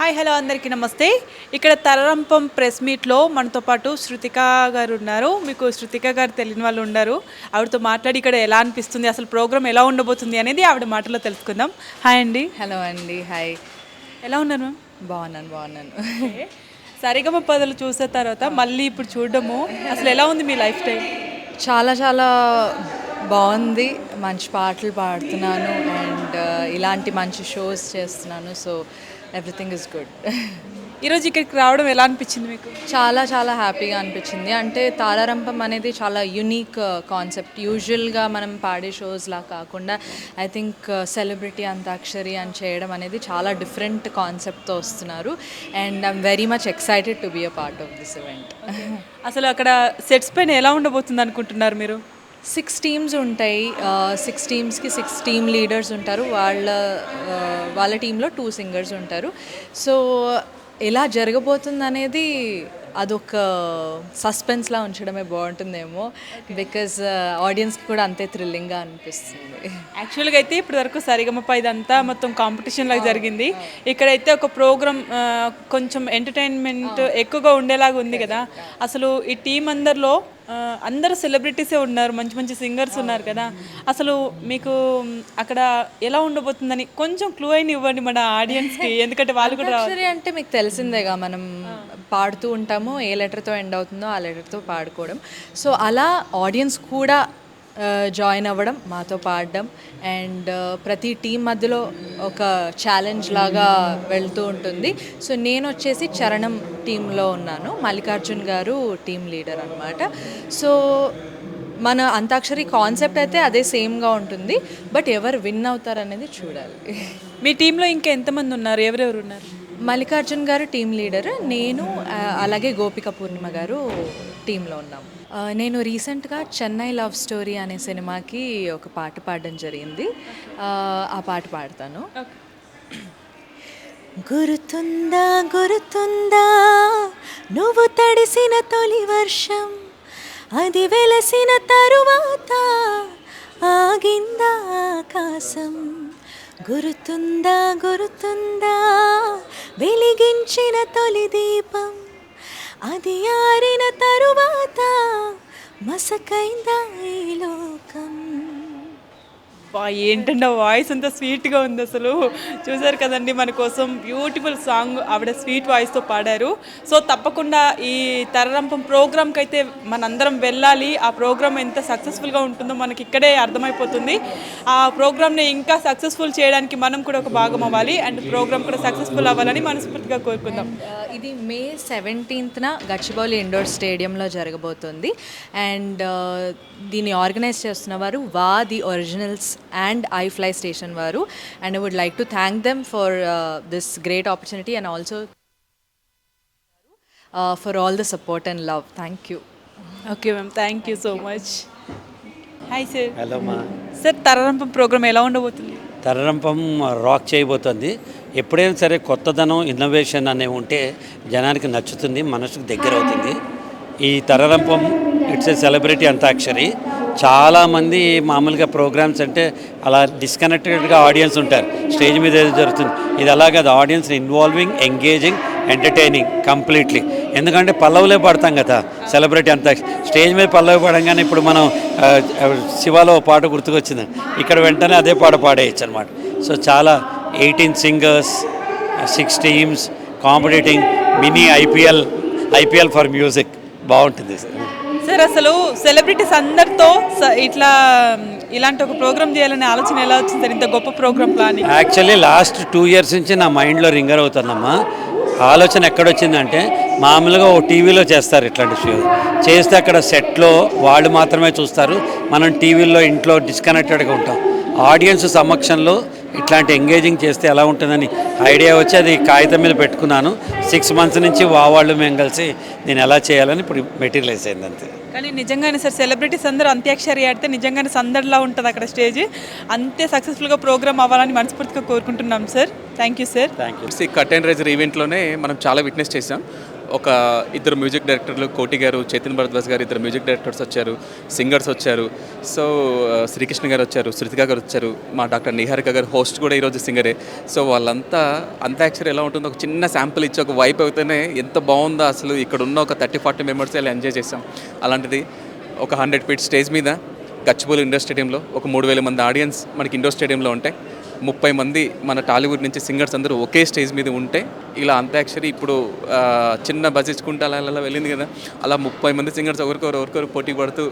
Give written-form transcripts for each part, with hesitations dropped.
Hi hello అందరికీ నమస్తే. ఇక్కడ తరరంపం ప్రెస్ మీట్లో మనతో పాటు శృతిక గారు ఉన్నారు. మీకు శృతిక గారు తెలియని వాళ్ళు ఉండరు. ఆవిడతో మాట్లాడి ఇక్కడ ఎలా అనిపిస్తుంది, అసలు ప్రోగ్రామ్ ఎలా ఉండబోతుంది అనేది ఆవిడ మాటలో తెలుసుకుందాం. హాయ్ అండి. హలో అండి. హాయ్. ఎలా ఉన్నారు మ్యామ్? బాగున్నాను. సరిగమ పదలు చూసిన తర్వాత మళ్ళీ ఇప్పుడు చూడడము అసలు ఎలా ఉంది మీ లైఫ్ స్టైల్? చాలా బాగుంది. మంచి పాటలు పాడుతున్నాను అండ్ ఇలాంటి మంచి షోస్ చేస్తున్నాను. So everything is good. ఈరోజు ఇక్కడికి రావడం ఎలా అనిపించింది మీకు? చాలా హ్యాపీగా అనిపించింది. అంటే తారారంపం అనేది చాలా యునీక్ కాన్సెప్ట్. యూజువల్గా మనం పాడే షోస్లా కాకుండా ఐ థింక్ సెలబ్రిటీ అంతాక్షరి అని చేయడం అనేది చాలా డిఫరెంట్ కాన్సెప్ట్తో వస్తున్నారు. And I'm very much excited to be a part of this event. అసలు అక్కడ సెట్స్ పైన ఎలా ఉండబోతుంది అనుకుంటున్నారు మీరు? 6 టీమ్స్ ఉంటాయి. 6 టీమ్స్కి 6 టీమ్ లీడర్స్ ఉంటారు. వాళ్ళ టీంలో 2 సింగర్స్ ఉంటారు. సో ఎలా జరగబోతుంది అనేది అదొక సస్పెన్స్లా ఉంచడమే బాగుంటుందేమో. బికాజ్ ఆడియన్స్కి కూడా అంతే థ్రిల్లింగ్గా అనిపిస్తుంది. యాక్చువల్గా అయితే ఇప్పటి వరకు సరిగమపై ఇదంతా మొత్తం కాంపిటీషన్ లాగా జరిగింది. ఇక్కడైతే ఒక ప్రోగ్రామ్ కొంచెం ఎంటర్టైన్మెంట్ ఎక్కువగా ఉండేలాగా ఉంది కదా. అసలు ఈ టీం అందరిలో అందరూ సెలబ్రిటీసే ఉన్నారు, మంచి మంచి సింగర్స్ ఉన్నారు కదా. అసలు మీకు అక్కడ ఎలా ఉండబోతుందని కొంచెం క్లూ అయిన ఇవ్వండి మన ఆడియన్స్కి, ఎందుకంటే వాళ్ళు కూడా అంతాక్షరి అంటే మీకు తెలిసిందేగా, మనం పాడుతూ ఉంటాము, ఏ లెటర్తో ఎండ్ అవుతుందో ఆ లెటర్తో పాడుకోవడం. సో అలా ఆడియన్స్ కూడా జాయిన్ అవ్వడం, మాతో పాడడం అండ్ ప్రతి టీం మధ్యలో ఒక ఛాలెంజ్ లాగా వెళ్తూ ఉంటుంది. సో నేను వచ్చేసి చరణం టీంలో ఉన్నాను, మల్లికార్జున్ గారు టీం లీడర్ అనమాట. సో మన అంతాక్షరి కాన్సెప్ట్ అయితే అదే సేమ్గా ఉంటుంది, బట్ ఎవరు విన్ అవుతారనేది చూడాలి. మీ టీంలో ఇంకా ఎంతమంది ఉన్నారు, ఎవరెవరు ఉన్నారు? మల్లికార్జున్ గారు టీం లీడర్, నేను అలాగే గోపిక పూర్ణిమ గారు టీంలో ఉన్నాము. నేను రీసెంట్గా చెన్నై లవ్ స్టోరీ అనే సినిమాకి ఒక పాట పాడడం జరిగింది. ఆ పాట పాడతాను. గురుతుందా నువ్వు తడిసిన తొలి వర్షం, అది వెలసిన తరువాత ఆగిందా ఆకాశం. గురుతుందా వెలిగించిన తొలి దీపం, అది ఆరిన తరువాత మసకైందా ఈ లోకం. ఏంటంటే వాయిస్ అంతా స్వీట్గా ఉంది. అసలు చూసారు కదండి, మన కోసం బ్యూటిఫుల్ సాంగ్ ఆవిడ స్వీట్ వాయిస్తో పాడారు. సో తప్పకుండా ఈ తరరంపం ప్రోగ్రామ్కి అయితే మనందరం వెళ్ళాలి. ఆ ప్రోగ్రామ్ ఎంత సక్సెస్ఫుల్గా ఉంటుందో మనకి ఇక్కడే అర్థమైపోతుంది. ఆ ప్రోగ్రామ్ని ఇంకా సక్సెస్ఫుల్ చేయడానికి మనం కూడా ఒక భాగం అవ్వాలి అండ్ ప్రోగ్రామ్ కూడా సక్సెస్ఫుల్ అవ్వాలని మనస్ఫూర్తిగా కోరుకుందాం. ఇది May 17th గచ్చిబౌలి ఇండోర్ స్టేడియంలో జరగబోతుంది. అండ్ దీన్ని ఆర్గనైజ్ చేస్తున్న వారు the originals and iFly Station varu, and I would like to thank them for this great opportunity and also for all the support and love. Thank you. Okay ma'am, thank you so much. Hi sir. Hello మా sir, తరరంపం programme ఎలా ఉండబోతుంది? తరరంపం rock చేయబోతుంది. ఎప్పుడైనా సరే కొత్తదనం, innovation అనేవి ఉంటే జనానికి నచ్చుతుంది, మనసుకు దగ్గర అవుతుంది. ఈ తరరంపం ఇట్స్ ఏ సెలబ్రిటీ అంతాక్షరి. చాలామంది మామూలుగా ప్రోగ్రామ్స్ అంటే అలా డిస్కనెక్టెడ్గా ఆడియన్స్ ఉంటారు, స్టేజ్ మీద ఏదో జరుగుతుంది. ఇది అలాగే అది ఆడియన్స్ని ఇన్వాల్వింగ్, ఎంగేజింగ్, ఎంటర్టైనింగ్ కంప్లీట్లీ. ఎందుకంటే పల్లవులే పాడతాం కదా సెలబ్రిటీ అంతాక్షరి. స్టేజ్ మీద పల్లవి పాడంగానే ఇప్పుడు మనం శివాలో పాట గుర్తుకొచ్చింది, ఇక్కడ వెంటనే అదే పాట పాడేయచ్చు అనమాట. సో చాలా 18 singers, 6 teams కాంపిటేటింగ్, mini IPL for music బాగుంటుంది సార్. సార్, అసలు సెలబ్రిటీస్ అందరితో ఇలాంటి ఒక ప్రోగ్రామ్ చేయాలనే ఆలోచన ఎలా వచ్చింది సార్, ఇంత గొప్ప program planning? Actually last 2 years నుంచి నా మైండ్లో రింగర్ అవుతుందమ్మా. ఆలోచన ఎక్కడొచ్చిందంటే, మామూలుగా ఓ టీవీలో చేస్తారు ఇట్లాంటి షో, చేస్తే అక్కడ సెట్లో వాళ్ళు మాత్రమే చూస్తారు, మనం టీవీలో ఇంట్లో డిస్కనెక్టెడ్గా ఉంటాం. ఆడియన్స్ సమక్షంలో ఇట్లాంటి ఎంగేజింగ్ చేస్తే ఎలా ఉంటుందని ఐడియా వచ్చి అది కాగితం మీద పెట్టుకున్నాను. 6 months నుంచి వాళ్ళు మేము కలిసి నేను ఎలా చేయాలని ఇప్పుడు మెటీరియలైజ్ అయింది అంతే. కానీ నిజంగానే సార్, సెలబ్రిటీస్ అందరూ అంత్యాక్షరి ఆడితే నిజంగానే సందడిలా ఉంటుంది అక్కడ స్టేజ్. అంతే సక్సెస్ఫుల్గా ప్రోగ్రామ్ అవ్వాలని మనస్ఫూర్తిగా కోరుకుంటున్నాం sir. Thank you sir. Thank you. Curtain raiser ఈవెంట్లోనే మనం చాలా విట్నెస్ చేసాం. ఒక ఇద్దరు మ్యూజిక్ డైరెక్టర్లు, కోటి గారు, చైతన్య భరద్వాజ్ గారు, ఇద్దరు మ్యూజిక్ డైరెక్టర్స్ వచ్చారు, సింగర్స్ వచ్చారు. సో శ్రీకృష్ణ గారు వచ్చారు, శృతిక గారు వచ్చారు, మా డాక్టర్ నిహారిక గారు హోస్ట్ కూడా ఈరోజు సింగరే. సో వాళ్ళంతా అంతాక్షరి ఎలా ఉంటుందో ఒక చిన్న శాంపుల్ ఇచ్చి ఒక వైప్ అవుతూనే ఎంత బాగుందో అసలు. ఇక్కడ ఉన్న ఒక 30-40 మెంబర్స్ ఇలా ఎంజాయ్ చేసాం. అలాంటిది ఒక 100 ఫీట్ స్టేజ్ మీద గచ్చిబౌలి ఇండోర్ స్టేడియంలో ఒక 3000 మంది ఆడియన్స్ మనకి ఇండోర్ స్టేడియంలో ఉంటాయి. 30 మంది మన టాలీవుడ్ నుంచి సింగర్స్ అందరూ ఒకే స్టేజ్ మీద ఉంటే ఇలా అంతాక్షరి ఇప్పుడు చిన్న బజిచ్చుకుంటూ అలా వెళ్ళింది కదా, అలా 30 మంది సింగర్స్ ఒకరికొకరు పోటీ పడుతూ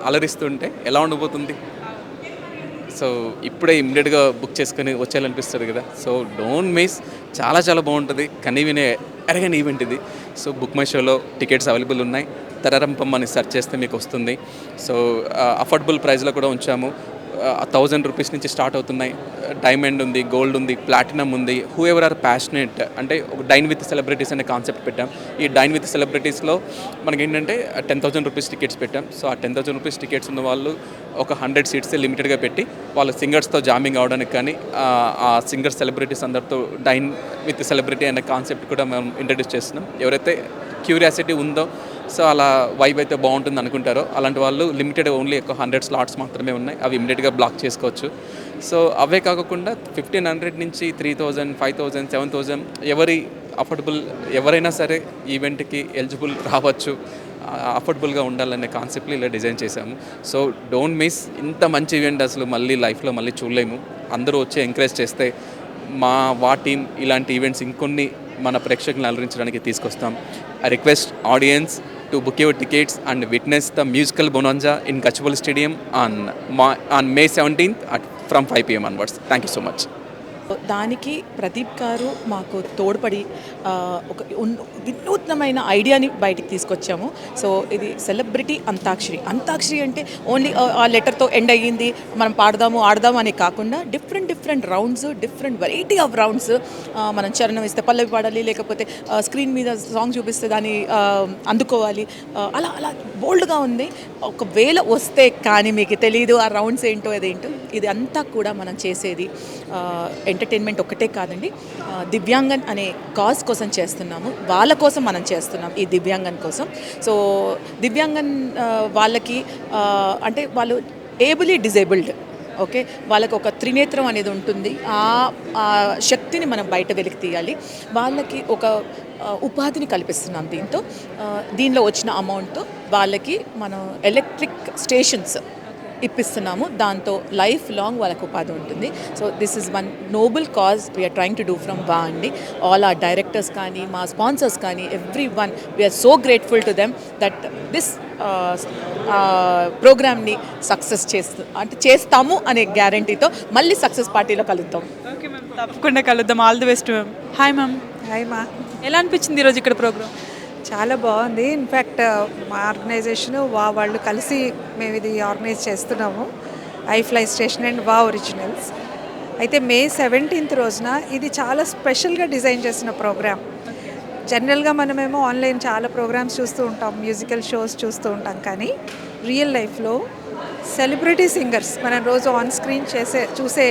అలరిస్తుంటే ఎలా ఉండబోతుంది. సో ఇప్పుడే ఇమ్మీడియట్గా బుక్ చేసుకొని వచ్చేయాలనిపిస్తుంది కదా. సో డోంట్ మిస్, చాలా చాలా బాగుంటుంది. కనీవినే ఎరగని ఈవెంట్ ఇది. సో బుక్ మై షోలో టికెట్స్ అవైలబుల్ ఉన్నాయి. తరరంపం అని సెర్చ్ చేస్తే మీకు వస్తుంది. సో అఫోర్డబుల్ ప్రైస్లో కూడా ఉంచాము. 1000 రూపీస్ నుంచి స్టార్ట్ అవుతున్నాయి. డైమండ్ ఉంది, గోల్డ్ ఉంది, ప్లాటినం ఉంది. హూ ఎవర్ ఆర్ ప్యాషనేట్ అంటే ఒక డైన్ విత్ సెలబ్రిటీస్ అనే కాన్సెప్ట్ పెట్టాం. ఈ డైన్ విత్ సెలబ్రిటీస్లో మనకి ఏంటంటే 10,000 రూపీస్ టికెట్స్ పెట్టాం. సో ఆ 10,000 రూపీస్ టికెట్స్ ఉన్న వాళ్ళు ఒక 100 సీట్స్ లిమిటెడ్గా పెట్టి వాళ్ళు సింగర్స్తో జామింగ్ అవడానికి కానీ ఆ సింగర్ సెలబ్రిటీస్ అందరితో డైన్ విత్ సెలబ్రిటీ అనే కాన్సెప్ట్ కూడా మనం ఇంట్రడ్యూస్ చేస్తున్నాం. ఎవరైతే క్యూరియాసిటీ ఉందో, సో అలా వైబ్ అయితే బాగుంటుంది అనుకుంటారో అలాంటి వాళ్ళు లిమిటెడ్ ఓన్లీ 100 స్లాట్స్ మాత్రమే ఉన్నాయి. అవి ఇమ్మీడియట్గా బ్లాక్ చేసుకోవచ్చు. సో అవే కాకుండా 1500 నుంచి 3000, 5000, 7000 ఎవరి అఫోర్డబుల్ ఎవరైనా సరే ఈవెంట్కి ఎలిజిబుల్ రావచ్చు. అఫోర్డబుల్గా ఉండాలనే కాన్సెప్ట్లో ఇలా డిజైన్ చేశాము. సో డోంట్ మిస్, ఇంత మంచి ఈవెంట్ అసలు మళ్ళీ లైఫ్లో మళ్ళీ చూడలేము. అందరూ వచ్చి ఎంకరేజ్ చేస్తే మా టీం ఇలాంటి ఈవెంట్స్ ఇంకొన్ని మన ప్రేక్షకులను అలరించడానికి తీసుకొస్తాం. I request audience to book your tickets and witness the musical bonanza in Gachibowli Stadium on May 17th from 5 p.m. onwards. Thank you so much. దానికి ప్రదీప్ గారు మాకు తోడ్పడి ఒక వినూత్నమైన ఐడియాని బయటికి తీసుకొచ్చాము. సో ఇది సెలబ్రిటీ అంతాక్షరి అంటే ఓన్లీ ఆ లెటర్తో ఎండ్ అయ్యింది, మనం పాడదాము ఆడదాము అని కాకుండా different rounds, different variety of rounds. మనం చరణం ఇస్తే పల్లవి పాడాలి, లేకపోతే స్క్రీన్ మీద సాంగ్ చూపిస్తే దాన్ని అందుకోవాలి. అలా బోల్డ్గా ఉంది. ఒకవేళ వస్తే కానీ మీకు తెలియదు ఆ రౌండ్స్ ఏంటో అదేంటో. ఇది అంతా కూడా మనం చేసేది ఎంటర్టైన్మెంట్ ఒక్కటే కాదండి, దివ్యాంగన్ అనే కాజ్ కోసం చేస్తున్నాము. వాళ్ళ కోసం మనం చేస్తున్నాం, ఈ దివ్యాంగన్ కోసం. సో దివ్యాంగన్ వాళ్ళకి అంటే వాళ్ళు ఏబులీ డిజేబుల్డ్, ఓకే, వాళ్ళకి ఒక త్రినేత్రం అనేది ఉంటుంది. ఆ శక్తిని మనం బయట వెలికి తీయాలి. వాళ్ళకి ఒక ఉపాధిని కల్పిస్తున్నాం దీనిలో వచ్చిన అమౌంట్తో వాళ్ళకి మనం ఎలక్ట్రిక్ స్టేషన్స్ ఇప్పిస్తున్నాము. దాంతో లైఫ్ లాంగ్ వాళ్ళకు ఉపాధి ఉంటుంది. So this is one noble cause we're trying to do from వా అండి. ఆల్ ఆర్ డైరెక్టర్స్ కానీ, మా స్పాన్సర్స్ కానీ, every one we're so grateful to them that this ప్రోగ్రామ్ని సక్సెస్ చేస్తాము అనే గ్యారంటీతో మళ్ళీ సక్సెస్ పార్టీలో కలుద్దాం. ఓకే మ్యామ్, తప్పకుండా కలుద్దాం. All the best ma'am. Hi ma'am. Hi మా. ఎలా అనిపించింది ఈరోజు ఇక్కడ ప్రోగ్రామ్? చాలా బాగుంది. ఇన్ఫ్యాక్ట్ మా ఆర్గనైజేషను వాళ్ళు కలిసి మేము ఇది ఆర్గనైజ్ చేస్తున్నాము, ఐఫ్లై స్టేషన్ అండ్ ఒరిజినల్స్. అయితే May 17th రోజున ఇది చాలా స్పెషల్గా డిజైన్ చేసిన ప్రోగ్రామ్. జనరల్గా మనమేమో ఆన్లైన్ చాలా ప్రోగ్రామ్స్ చూస్తూ ఉంటాం, మ్యూజికల్ షోస్ చూస్తూ ఉంటాం, కానీ రియల్ లైఫ్లో సెలబ్రిటీ సింగర్స్ మనం రోజు ఆన్ స్క్రీన్ చూసే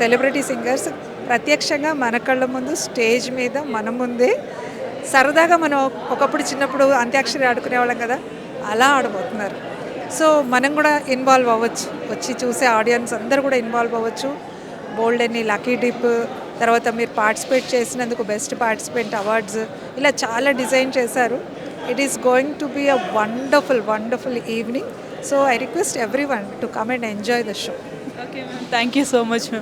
సెలబ్రిటీ సింగర్స్ ప్రత్యక్షంగా మన కళ్ళ ముందు స్టేజ్ మీద మన ముందే సరదాగా మనం ఒకప్పుడు చిన్నప్పుడు అంత్యాక్షరి ఆడుకునే వాళ్ళం కదా, అలా ఆడబోతున్నారు. సో మనం కూడా ఇన్వాల్వ్ అవ్వచ్చు, వచ్చి చూసే ఆడియన్స్ అందరూ కూడా ఇన్వాల్వ్ అవ్వచ్చు. బోల్డ్ అని లక్కీ డిప్, తర్వాత మీరు పార్టిసిపేట్ చేసినందుకు బెస్ట్ పార్టిసిపెంట్ అవార్డ్స్, ఇలా చాలా డిజైన్ చేశారు. It is going to be a wonderful evening. So I request every one to come and enjoy the show. Okay ma'am, thank you so much ma'am.